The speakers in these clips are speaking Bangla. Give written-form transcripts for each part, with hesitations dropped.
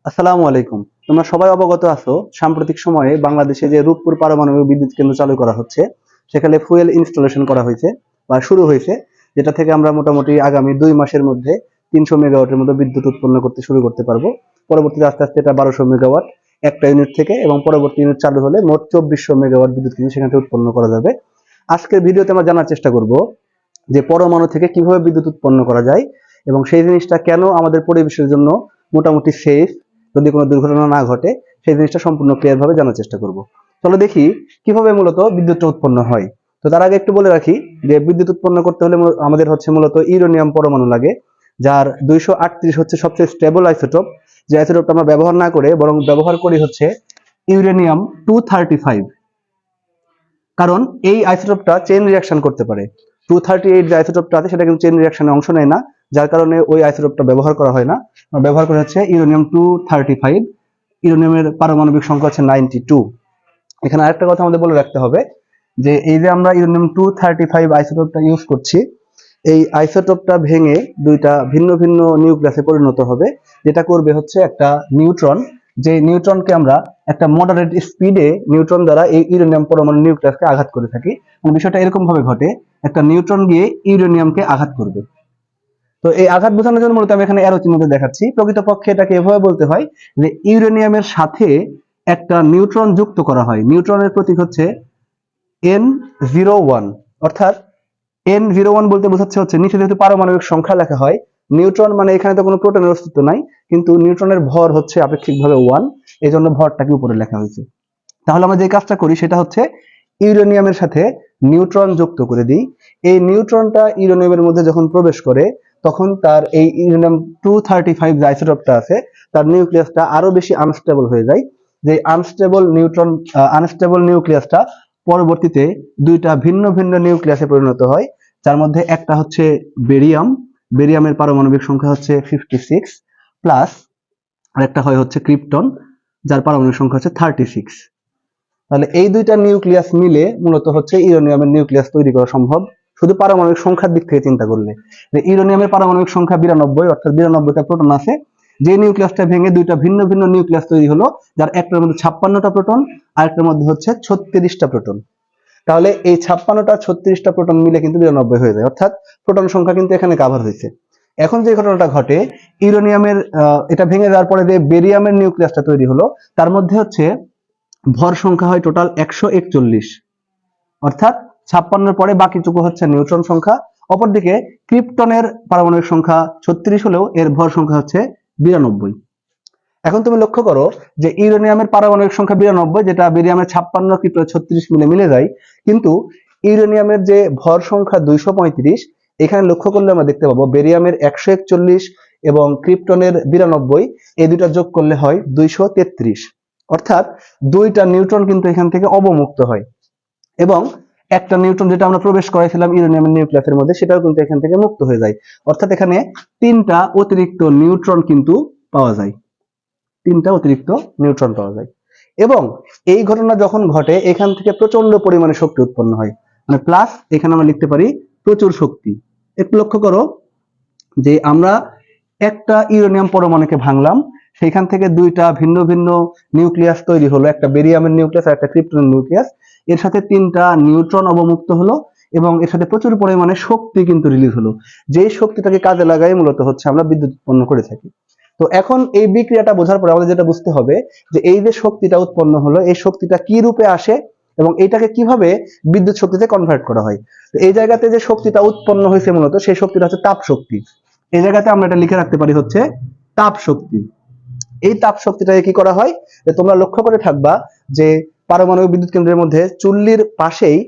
আসসালামু আলাইকুম। তোমরা সবাই অবগত আছো, সাম্প্রতিক সময়ে বাংলাদেশে যে রূপপুর পারমাণবিক বিদ্যুৎ কেন্দ্র চালু করা হচ্ছে, সেখানে ফুয়েল ইনস্টলেশন করা হয়েছে বা শুরু হয়েছে, যেটা থেকে আমরা মোটামুটি আগামী 2 মাসের মধ্যে 300 মেগাওয়াটের মতো বিদ্যুৎ উৎপন্ন করতে শুরু করতে পারবো। পরবর্তীতে আস্তে আস্তে এটা 1200 মেগাওয়াট একটা ইউনিট থেকে, এবং পরবর্তী ইউনিট চালু হলে মোট 2400 মেগাওয়াট বিদ্যুৎ কিন্তু সেখান থেকে উৎপন্ন করা যাবে। আজকের ভিডিওতে আমরা জানার চেষ্টা করব যে পরমাণু থেকে কিভাবে বিদ্যুৎ উৎপন্ন করা যায়, এবং সেই জিনিসটা কেন আমাদের পরিবেশের জন্য মোটামুটি সেফ, যদি কোনো দুর্ঘটনা না ঘটে সেই জিনিসটা সম্পূর্ণ ক্লিয়ার ভাবে জানার চেষ্টা করব। চলো দেখি কিভাবে মূলত বিদ্যুৎটা উৎপন্ন হয়। তো তার আগে একটু বলে রাখি যে বিদ্যুৎ উৎপন্ন করতে হলে আমাদের মূলত ইউরেনিয়াম পরমাণু লাগে, যার 238 হচ্ছে সবচেয়ে স্টেবল আইসোটোপ। যে আইসোটোপটা আমরা ব্যবহার না করে বরং ব্যবহার করি হচ্ছে ইউরেনিয়াম 235, কারণ এই আইসোটোপটা চেইন রিঅ্যাকশন করতে পারে। 238 যে আইসোটোপটা আছে সেটা কিন্তু চেইন রিঅ্যাকশনে অংশ নেয় না, যার কারণে ওই আইসোটোপটা ব্যবহার করা হয় না। ব্যবহার করা হচ্ছে ইউরেনিয়াম 235। ইউরেনিয়ামের পারমাণবিক সংখ্যা হচ্ছে 92। এখানে আরেকটা কথা আমাদের বলে রাখতে হবে যে এই যে আমরা ইউরেনিয়াম 235 আইসোটোপটা ইউজ করছি, এই আইসোটোপটা ভেঙে দুইটা ভিন্ন ভিন্ন নিউক্লিয়াসে পরিণত হবে, যেটা করবে হচ্ছে একটা নিউট্রন। যে নিউট্রনকে আমরা একটা মডারেট স্পিডে নিউট্রন দ্বারা এই ইউরেনিয়াম পরমাণু নিউক্লিয়াসকে আঘাত করে থাকি। বিষয়টা এরকম ভাবে ঘটে, একটা নিউট্রন গিয়ে ইউরেনিয়ামকে আঘাত করবে। তো এই আঘাত বোঝানোর জন্য মূলত আমি এখানে অ্যারো চিহ্ন দেখাচ্ছি। প্রকৃতপক্ষে এটাকে এভাবে বলতে হয় যে ইউরেনিয়ামের সাথে একটা নিউট্রন যুক্ত করা হয়। নিউট্রনের প্রতীক হচ্ছে N01, অর্থাৎ N01 বলতে বোঝাচ্ছে হচ্ছে নিচে যেহেতু পারমাণবিক সংখ্যা লেখা হয়, নিউট্রন মানে এখানে তো কোনো প্রোটনের অস্তিত্ব নাই, কিন্তু নিউট্রনের ভর হচ্ছে আপেক্ষিকভাবে 1, এই জন্য ভরটাকে উপরে লেখা হয়েছে। তাহলে আমরা যে কাজটা করি সেটা হচ্ছে ইউরেনিয়ামের সাথে নিউট্রন যুক্ত করে দিই। এই নিউট্রনটা ইউরেনিয়ামের মধ্যে যখন প্রবেশ করে, তখন তার এই ইউরেনিয়াম 235 যে আইসোটোপটা আছে তার নিউক্লিয়াসটা আরো বেশি আনস্টেবল হয়ে যায়। যে আনস্টেবল নিউক্লিয়াসটা পরবর্তীতে দুইটা ভিন্ন ভিন্ন নিউক্লিয়াসে পরিণত হয়, যার মধ্যে একটা হচ্ছে বেরিয়াম। বেরিয়ামের পারমাণবিক সংখ্যা হচ্ছে 56 প্লাস, আরেকটা হয় হচ্ছে ক্রিপ্টন, যার পারমাণবিক সংখ্যা হচ্ছে 36। তাহলে এই দুইটা নিউক্লিয়াস মিলে মূলত হচ্ছে ইউরেনিয়ামের নিউক্লিয়াস তৈরি করা সম্ভব, শুধু পারমাণবিক সংখ্যার দিক থেকে চিন্তা করলে। যে ইউরেনিয়ামের পারমাণবিক সংখ্যা 92, অর্থাৎ 92টা প্রোটন আছে। যে নিউক্লিয়াসটা ভেঙে দুইটা ভিন্ন ভিন্ন নিউক্লিয়াস তৈরি হলো, যার একটার মধ্যে 56টা প্রোটন, আরেকটার মধ্যে হচ্ছে 36টা প্রোটন। তাহলে এই 56টা 36টা প্রোটন মিলে কিন্তু 92 হয়ে যায়, অর্থাৎ প্রোটন সংখ্যা কিন্তু এখানে কভার হয়েছে। এখন যে ঘটনাটা ঘটে, ইউরেনিয়ামের এটা ভেঙে যাওয়ার পরে যে বেরিয়ামের নিউক্লিয়াসটা তৈরি হলো, তার মধ্যে হচ্ছে ভর সংখ্যা হয় টোটাল 141, অর্থাৎ 56-এর পরে বাকিটুকু হচ্ছে নিউট্রন সংখ্যা। অপরদিকে ক্রিপ্টনের পারমাণবিক সংখ্যা 36 হলেও এর ভর সংখ্যা হচ্ছে 92। এখন তুমি লক্ষ্য করো যে ইউরেনিয়ামের পারমাণবিক সংখ্যা 92, যেটা বেরিয়ামের 56, ক্রিপ্টনের 36 মিলে যায়, কিন্তু ইউরেনিয়ামের যে ভর সংখ্যা 235, এখানে লক্ষ্য করলে আমরা দেখতে পাবো বেরিয়ামের 141 এবং ক্রিপ্টনের 92, এই দুটা যোগ করলে হয় 233। অর্থাৎ দুইটা নিউট্রন কিন্তু এখান থেকে অবমুক্ত হয়, এবং একটা নিউট্রন যেটা আমরা প্রবেশ করাইছিলাম ইউরেনিয়ামের নিউক্লিয়াসের মধ্যে, সেটাও কিন্তু এখান থেকে মুক্ত হয়ে যায়। অর্থাৎ এখানে তিনটা অতিরিক্ত নিউট্রন কিন্তু পাওয়া যায়, তিনটা অতিরিক্ত নিউট্রন পাওয়া যায়। এবং এই ঘটনা যখন ঘটে, এখান থেকে প্রচন্ড পরিমাণে শক্তি উৎপন্ন হয়, মানে প্লাস এখানে আমরা লিখতে পারি প্রচুর শক্তি। একটু লক্ষ্য করো যে আমরা একটা ইউরেনিয়াম পরমাণুকে ভাঙলাম, সেখান থেকে দুইটা ভিন্ন ভিন্ন নিউক্লিয়াস তৈরি হলো, একটা বেরিয়ামের নিউক্লিয়াস আর একটা ক্রিপ্টনের নিউক্লিয়াস। এর সাথে তিনটা নিউট্রন অবমুক্ত হলো, এবং এর সাথে প্রচুর পরিমাণে শক্তি কিন্তু রিলিজ হলো। যেই শক্তিটাকে কাজে লাগাই মূলত হচ্ছে আমরা বিদ্যুৎ উৎপন্ন করে থাকি। তো এখন এই বিক্রিয়াটা বোঝার পরে আমাদের যেটা বুঝতে হবে যে এই যে শক্তিটা উৎপন্ন হলো, এই শক্তিটা কি রূপে আসে এবং এটাকে কিভাবে বিদ্যুৎ শক্তিতে কনভার্ট করা হয়। তো এই জায়গাতে যে শক্তিটা উৎপন্ন হয়েছে মূলত সেই শক্তিটা হচ্ছে তাপ শক্তি। এই জায়গাতে আমরা এটা লিখে রাখতে পারি হচ্ছে তাপ শক্তি। এই তাপ শক্তিটাকে কি করা হয়, যে তোমরা লক্ষ্য করে থাকবা যে পারমাণবিক বিদ্যুৎ কেন্দ্রের মধ্যে চুল্লির পাশেই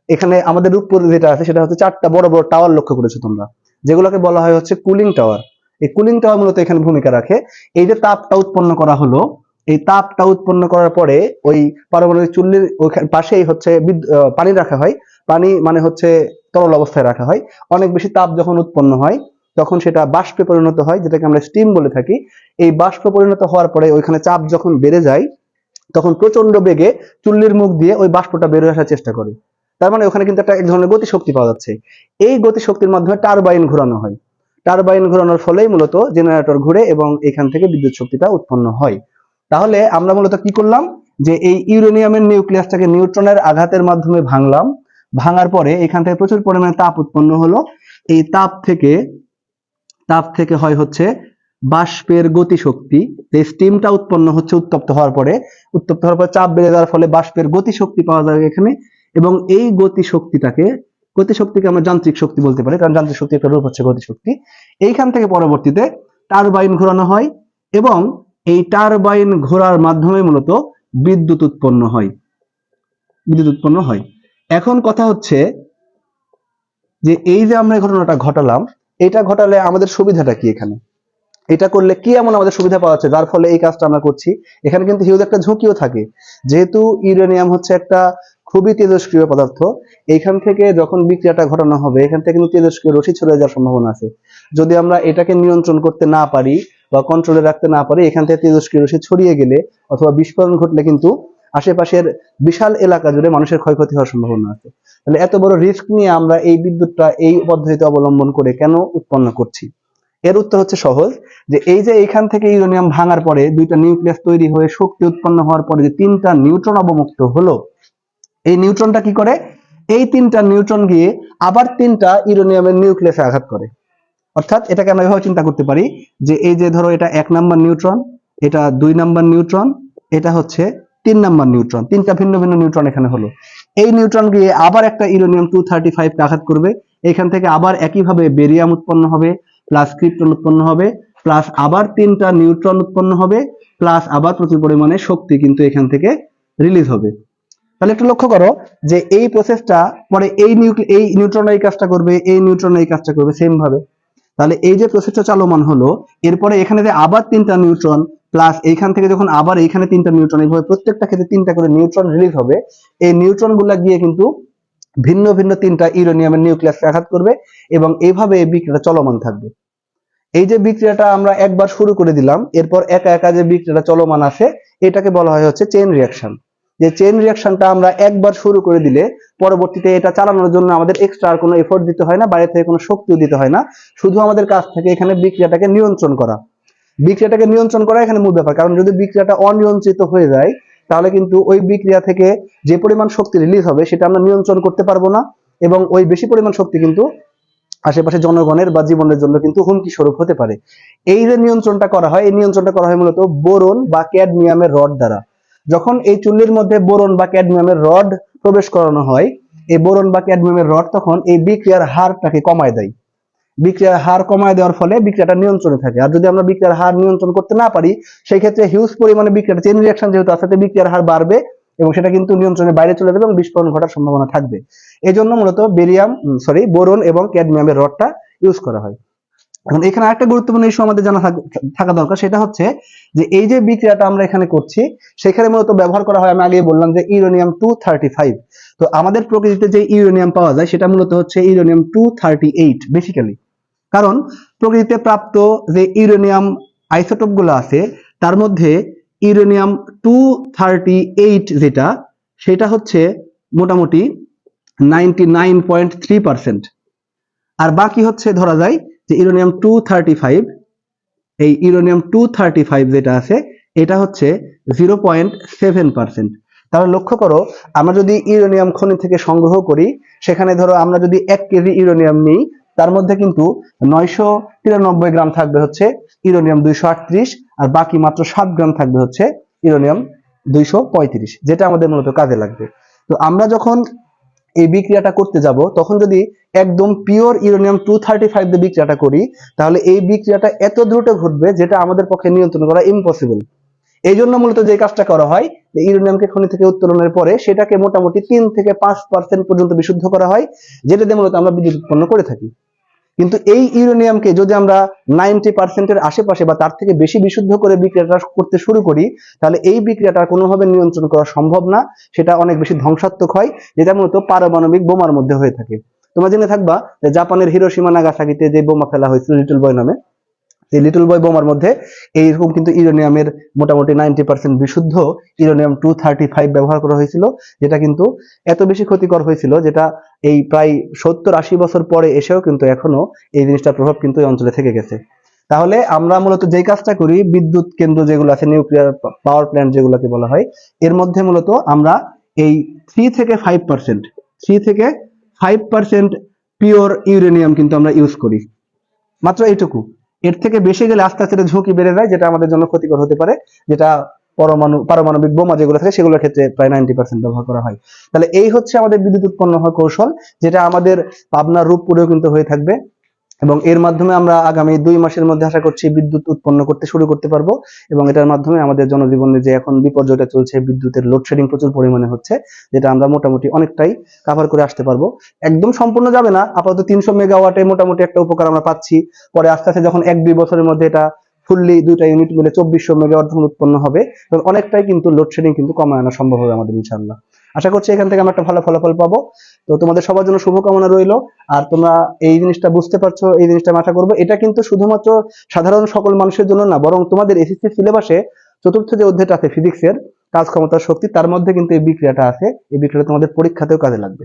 এখানে আমাদের রূপপুর যেটা আছে সেটা হচ্ছে 4টা বড় বড় টাওয়ার লক্ষ্য করেছো তোমরা, যেগুলোকে বলা হয় হচ্ছে কুলিং টাওয়ার। এই কুলিং টাওয়ার মূলত এখানে ভূমিকা রাখে। এই যে তাপটা উৎপন্ন করা হলো, এই তাপটা উৎপন্ন করার পরে ওই পারমাণবিক চুল্লির পাশেই হচ্ছে পানি রাখা হয়। পানি মানে হচ্ছে তরল অবস্থায় রাখা হয়। অনেক বেশি তাপ যখন উৎপন্ন হয় তখন সেটা বাষ্পে পরিণত হয়, যেটাকে আমরা স্টিম বলে থাকি। এই বাষ্প পরিণত হওয়ার পরে ওইখানে চাপ যখন বেড়ে যায়, তখন প্রচন্ড বেগে চুল্লির মুখ দিয়ে ওই বাষ্পটা বের হয়ে আসার চেষ্টা করে। তার মানে ওখানে কিন্তু একটা এক ধরনের গতিশক্তি পাওয়া যাচ্ছে। এই গতিশক্তির মাধ্যমে টারবাইন ঘোরানো হয়। টারবাইন ঘোরানোর ফলেই মূলত জেনারেটর ঘুরে এবং এখান থেকে বিদ্যুৎ শক্তিটা উৎপন্ন হয়। তাহলে আমরা মূলত কি করলাম, যে এই ইউরেনিয়ামের নিউক্লিয়াসটাকে নিউট্রনের আঘাতের মাধ্যমে ভাঙলাম, ভাঙার পরে এখান থেকে প্রচুর পরিমাণে তাপ উৎপন্ন হলো। এই তাপ থেকে হয় হচ্ছে বাষ্পের গতিশক্তি। যে স্টিমটা উৎপন্ন হচ্ছে উত্তপ্ত হওয়ার পরে চাপ বেড়ে যাওয়ার ফলে বাষ্পের গতিশক্তি পাওয়া যাবে এখানে, এবং এই গতিশক্তিকে আমরা যান্ত্রিক শক্তি বলতে পারি, কারণ যান্ত্রিক শক্তি একটা রূপ হচ্ছে গতিশক্তি। এইখান থেকে পরবর্তীতে টারবাইন ঘোরানো হয় এবং এই টারবাইন ঘোরার মাধ্যমে মূলত বিদ্যুৎ উৎপন্ন হয়। এখন কথা হচ্ছে যে এই যে আমরা ঘটনাটা ঘটালাম, এটা ঘটালে আমাদের সুবিধাটা কি? এখানে এটা করলে কি এমন আমাদের সুবিধা পাওয়া যাচ্ছে যার ফলে এই কাজটা আমরা করছি? এখানে কিন্তু হিউজ একটা ঝুঁকিও থাকে, যেহেতু ইউরেনিয়াম হচ্ছে একটা খুবই তেজস্ক্রিয় পদার্থ। এইখান থেকে যখন বিক্রিয়াটা ঘটানো হবে, এখান থেকে কিন্তু তেজস্ক্রিয় রশ্মি ছড়িয়ে যাওয়ার সম্ভাবনা আছে। যদি আমরা এটাকে নিয়ন্ত্রণ করতে না পারি বা কন্ট্রোলে রাখতে না পারি, এখান থেকে তেজস্ক্রিয় রশ্মি ছড়িয়ে গেলে অথবা বিস্ফোরণ ঘটলে কিন্তু আশেপাশের বিশাল এলাকা জুড়ে মানুষের ক্ষয়ক্ষতি হওয়ার সম্ভাবনা আছে। তাহলে এত বড় রিস্ক নিয়ে আমরা এই বিদ্যুৎটা এই পদ্ধতিতে অবলম্বন করে কেন উৎপন্ন করছি? এর উত্তর হচ্ছে সহজ, যে এই যে এইখান থেকে ইউরেনিয়াম ভাঙার পরে দুইটা নিউক্লিয়াস তৈরি হয়ে শক্তি উৎপন্ন হওয়ার পরে যে তিনটা নিউট্রন অবমুক্ত হলো, এই নিউট্রনটা কি করে? এই তিনটা নিউট্রন গিয়ে আবার তিনটা ইউরেনিয়ামের নিউক্লিয়াসে আঘাত করে। অর্থাৎ এটাকে আমরা এভাবে চিন্তা করতে পারি যে এই যে ধরো এটা 1 নাম্বার নিউট্রন, এটা 2 নাম্বার নিউট্রন, এটা হচ্ছে 3 নাম্বার নিউট্রন, তিনটা ভিন্ন ভিন্ন নিউট্রন এখানে হলো। এই নিউট্রন গিয়ে আবার একটা ইউরেনিয়াম 235 কে আঘাত করবে, এখান থেকে আবার একইভাবে বেরিয়াম উৎপন্ন হবে, প্লাস ক্রিপ্টন উৎপন্ন হবে, প্লাস আবার তিনটা নিউট্রন উৎপন্ন হবে, প্লাস আবার প্রচুর পরিমাণে শক্তি কিন্তু এখান থেকে রিলিজ হবে। তাহলে একটু লক্ষ্য করো যে এই প্রসেসটা পরে এই নিউট্রন এই কাজটা করবে, এই নিউট্রন এই কাজটা করবে সেম ভাবে। তাহলে এই যে প্রসেসটা চলমান হলো, এরপরে এখানে যে আবার তিনটা নিউট্রন, প্লাস এইখান থেকে যখন আবার এইখানে তিনটা নিউট্রন, এইভাবে প্রত্যেকটা ক্ষেত্রে তিনটা করে নিউট্রন রিলিজ হবে। এই নিউট্রন গুলা গিয়ে কিন্তু ভিন্ন ভিন্ন তিনটা ইউরেনিয়ামের নিউক্লিয়াসকে আঘাত করবে এবং এইভাবে এই বিক্রিয়াটা চলমান থাকবে। এই যে বিক্রিয়াটা আমরা একবার শুরু করে দিলাম, এরপর একা একা যে বিক্রিয়াটা চলমান আসে, এটাকে বলা হয় হচ্ছে চেইন রিঅ্যাকশন। যে চেইন রিঅ্যাকশনটা আমরা একবার শুরু করে দিলে পরবর্তীতে এটা চালানোর জন্য আমাদের এক্সট্রা আর কোনো এফোর্ট দিতে হয় না, বাইরে থেকে কোনো শক্তিও দিতে হয় না, শুধু আমাদের কাছ থেকে এখানে বিক্রিয়াটাকে নিয়ন্ত্রণ করা। এখানে মূল ব্যাপার। কারণ যদি বিক্রিয়াটা অনিয়ন্ত্রিত হয়ে যায়, তাহলে কিন্তু ওই বিক্রিয়া থেকে যে পরিমাণ শক্তি রিলিজ হবে সেটা আমরা নিয়ন্ত্রণ করতে পারবো না, এবং ওই বেশি পরিমাণ শক্তি কিন্তু আশেপাশে জনগণের বা জীবনের জন্য কিন্তু হুমকি স্বরূপ হতে পারে। এই যে নিয়ন্ত্রণটা করা হয়, এই নিয়ন্ত্রণটা করা হয় মূলত বোরন বা ক্যাডমিয়ামের রড দ্বারা। যখন এই চুল্লির মধ্যে বোরন বা ক্যাডমিয়ামের রড প্রবেশ করানো হয়, এই বোরন বা ক্যাডমিয়ামের রড তখন এই বিক্রিয়ার হারটাকে কমায় দেয়। বিক্রিয়ার হার কমায় দেওয়ার ফলে বিক্রিয়াটা নিয়ন্ত্রণে থাকে। আর যদি আমরা বিক্রিয়ার হার নিয়ন্ত্রণ করতে না পারি, সেই ক্ষেত্রে হিউজ পরিমাণে বিক্রিয়াটা চেইন রিঅ্যাকশন যেহেতু আছে, বিক্রিয়ার হার বাড়বে এবং সেটা কিন্তু নিয়ন্ত্রণের বাইরে চলে যাবে এবং বিস্ফোরণ ঘটার সম্ভাবনা থাকবে। এই জন্য মূলত বোরন এবং ক্যাডমিয়ামের রডটা ইউজ করা হয়। এখন এখানে আরেকটা গুরুত্বপূর্ণ ইস্যু আমাদের জানা থাকা দরকার, সেটা হচ্ছে যে এই যে বিক্রিয়াটা আমরা এখানে করছি, সেখানে মূলত ব্যবহার করা হয়, আমি আগেই বললাম যে ইউরেনিয়াম 235। তো আমাদের প্রকৃতিতে যে ইউরেনিয়াম পাওয়া যায় সেটা মূলত হচ্ছে ইউরেনিয়াম 238 বেসিক্যালি। কারণ প্রকৃতিতে প্রাপ্ত যে ইউরেনিয়াম আইসোটোপ গুলো আছে, তার মধ্যে ইউরেনিয়াম 238 যেটা, সেটা হচ্ছে মোটামুটি 99.3%। আর বাকি হচ্ছে ধরা যায় যে ইউরেনিয়াম 235, এই ইউরেনিয়াম 235 যেটা আছে এটা হচ্ছে 0.7%। তাহলে লক্ষ্য করো, আমরা যদি ইউরেনিয়াম খনি থেকে সংগ্রহ করি, সেখানে ধরো আমরা যদি 1 কেজি ইউরেনিয়াম নিই, তার মধ্যে কিন্তু 993 গ্রাম থাকবে হচ্ছে ইউরেনিয়াম 238, আর বাকি মাত্র 7 গ্রাম থাকবে হচ্ছে ইউরেনিয়াম 235, যেটা আমাদের মূলত কাজে লাগবে। তো আমরা যখন এই বিক্রিয়াটা করতে যাব, তখন যদি একদম পিওর ইউরেনিয়াম 235 দিয়ে বিক্রিয়াটা করি, তাহলে এই বিক্রিয়াটা এত দ্রুত ঘটবে যেটা আমাদের পক্ষে নিয়ন্ত্রণ করা ইম্পসিবল। এই জন্য মূলত যে কাজটা করা হয়, ইউরেনিয়ামকে খনি থেকে উত্তোলনের পরে সেটাকে মোটামুটি 3 থেকে 5% পর্যন্ত বিশুদ্ধ করা হয়, যেটা দিয়ে মূলত আমরা বিদ্যুৎ উৎপন্ন করে থাকি। কিন্তু এই ইউরেনিয়ামকে যদি আমরা 90% আশেপাশে বা তার থেকে বেশি বিশুদ্ধ করে বিক্রিয়াটা করতে শুরু করি, তাহলে এই বিক্রিয়াটা কোনোভাবে নিয়ন্ত্রণ করা সম্ভব না, সেটা অনেক বেশি ধ্বংসাত্মক হয়, যেটা মূলত পারমাণবিক বোমার মধ্যে হয়ে থাকে। তোমরা জেনে থাকবা যে জাপানের হিরোশিমা নাগাসাকিতে যে বোমা ফেলা হয়েছিল লিটল বয় নামে, এই লিটল বয় বোমার মধ্যে এইরকম কিন্তু ইউরেনিয়ামের মোটামুটি 90% বিশুদ্ধ ইউরেনিয়াম 235 ব্যবহার করা হয়েছিল, যেটা কিন্তু এত বেশি ক্ষতিকর হয়েছিল, যেটা এই প্রায় 70-80 বছর পরে এসেও কিন্তু এখনো এই জিনিসটার প্রভাব কিন্তু এই অঞ্চলে থেকে গেছে। তাহলে আমরা মূলত যেই কাজটা করি, বিদ্যুৎ কেন্দ্র যেগুলো আছে, নিউক্লিয়ার পাওয়ার প্ল্যান্ট যেগুলোকে বলা হয়, এর মধ্যে মূলত আমরা এই 3 থেকে 5% পিওর ইউরেনিয়াম কিন্তু আমরা ইউজ করি, মাত্র এইটুকু। এর থেকে বেশি গেলে আস্তে আস্তে ঝুঁকি বেড়ে যায়, যেটা আমাদের জন্য ক্ষতিকর হতে পারে, যেটা পারমাণবিক বোমা যেগুলো থাকে সেগুলোর ক্ষেত্রে প্রায় 90% ব্যবহার করা হয়। তাহলে এই হচ্ছে আমাদের বিদ্যুৎ উৎপন্ন হওয়ার কৌশল, যেটা আমাদের পাবনার রূপপুরেও কিন্তু হয়ে থাকবে, এবং এর মাধ্যমে আমরা আগামী 2 মাসের মধ্যে আশা করছি বিদ্যুৎ উৎপন্ন করতে শুরু করতে পারবো, এবং এটার মাধ্যমে আমাদের জনজীবনে যে এখন বিপর্যয়টা চলছে, বিদ্যুতের লোডশেডিং প্রচুর পরিমাণে হচ্ছে, যেটা আমরা মোটামুটি অনেকটাই কাভার করে আসতে পারবো। একদম সম্পূর্ণ যাবে না, আপাতত 300 মেগাওয়াটে মোটামুটি একটা উপকার আমরা পাচ্ছি। পরে আস্তে আস্তে যখন 1-2 বছরের মধ্যে এটা ফুললি দুইটা ইউনিট মিলে 2400 মেগাওয়াট যখন উৎপন্ন হবে, তখন অনেকটাই কিন্তু লোডশেডিং কিন্তু কমায় আনা সম্ভব হবে আমাদের, ইনশাআল্লাহ। আশা করছি এখান থেকে আমরা একটা ভালো ফলাফল পাবো। তো তোমাদের সবার জন্য শুভকামনা রইলো। আর তোমরা এই জিনিসটা বুঝতে পারছো, এই জিনিসটা আমি আশা করবো। এটা কিন্তু শুধুমাত্র সাধারণ সকল মানুষের জন্য না, বরং তোমাদের এসএসসি সিলেবাসে চতুর্থ যে অধ্যায়টা আছে ফিজিক্সের কাজ ক্ষমতা শক্তি, তার মধ্যে কিন্তু এই বিক্রিয়াটা আছে। এই বিক্রিয়াটা তোমাদের পরীক্ষাতেও কাজে লাগবে।